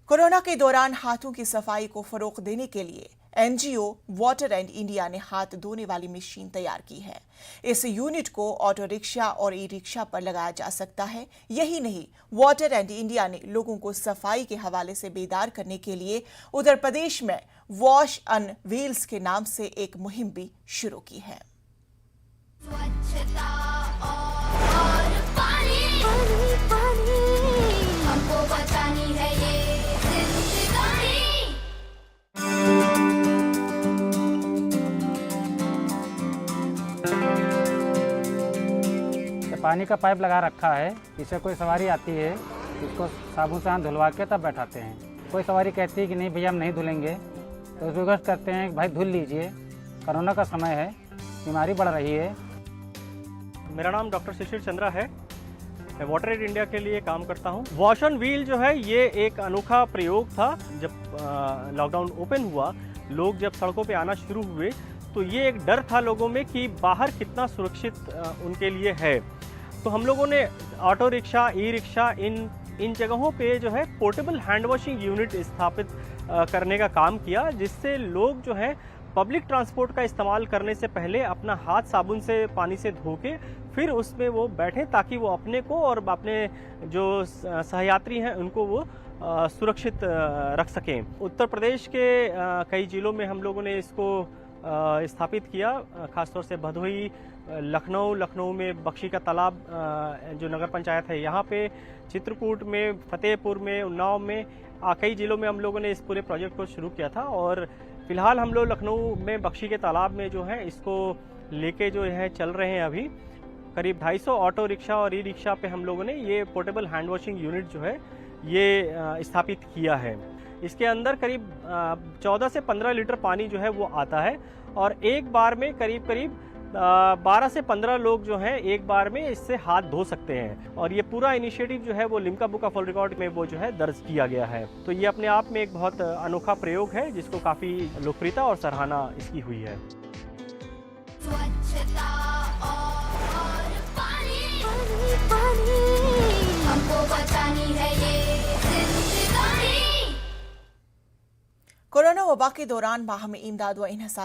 Corona के दौरान हाथों की सफाई को फरोग देने के लिए एनजीओ वाटर एंड इंडिया ने हाथ धोने वाली मशीन तैयार की है। इस यूनिट को ऑटो रिक्शा और ई रिक्शा पर लगाया जा सकता है। यही नहीं, वाटर एंड इंडिया ने लोगों को सफाई के हवाले से बेदार करने के लिए उत्तर प्रदेश में वॉश ऑन व्हील्स के नाम से एक मुहिम भी शुरू की है। स्वच्छता और पानी पानी हमको बचानी है ये जिंदगानी। पानी का पाइप लगा रखा है। इसे कोई सवारी आती है, इसको साबुन से हाथ धुलवा के तब बैठाते हैं। कोई सवारी कहती है कि नहीं भैया हम नहीं धुलेंगे, तो रिक्वेस्ट करते हैं कि भाई धुल लीजिए, कोरोना का समय है, बीमारी बढ़ रही है। मेरा नाम डॉक्टर शिशिर चंद्रा है। मैं वाटर एड इंडिया के लिए काम करता हूँ। वॉश ऑन व्हील जो है ये एक अनोखा प्रयोग था। जब लॉकडाउन ओपन हुआ, लोग जब सड़कों पे आना शुरू हुए तो ये एक डर था लोगों में कि बाहर कितना सुरक्षित उनके लिए है। तो हम लोगों ने ऑटो रिक्शा, ई रिक्शा इन जगहों पे जो है पोर्टेबल हैंड वॉशिंग यूनिट स्थापित करने का काम किया, जिससे लोग जो है पब्लिक ट्रांसपोर्ट का इस्तेमाल करने से पहले अपना हाथ साबुन से पानी से धो के फिर उसमें वो बैठें, ताकि वो अपने को और अपने जो सहयात्री हैं उनको वो सुरक्षित रख सकें। उत्तर प्रदेश के कई जिलों में हम लोगों ने इसको स्थापित किया, खासतौर से भदोही, लखनऊ में बख्शी का तालाब जो नगर पंचायत है यहाँ पे, चित्रकूट में, फतेहपुर में, उन्नाव में, कई जिलों में हम लोगों ने इस पूरे प्रोजेक्ट को शुरू किया था। और फिलहाल हम लोग लखनऊ में बख्शी के तालाब में जो है इसको लेके जो है चल रहे हैं। अभी करीब 250 ऑटो रिक्शा और ई रिक्शा पे हम लोगों ने ये पोर्टेबल हैंड वॉशिंग यूनिट जो है ये स्थापित किया है। इसके अंदर करीब 14 से 15 लीटर पानी जो है वो आता है और एक बार में करीब 12 से 15 लोग जो हैं एक बार में इससे हाथ धो सकते हैं। और ये पूरा इनिशिएटिव जो है वो Limca book of world record में वो जो है दर्ज किया गया है। तो ये अपने आप में एक बहुत अनोखा प्रयोग है, जिसको काफ़ी लोकप्रियता और सराहना इसकी हुई है। स्वच्छता और पानी पानी हमको बचानी है ये जिंदगानी। कोरोना वबा के दौरान माह में इमदाद व इन्हसार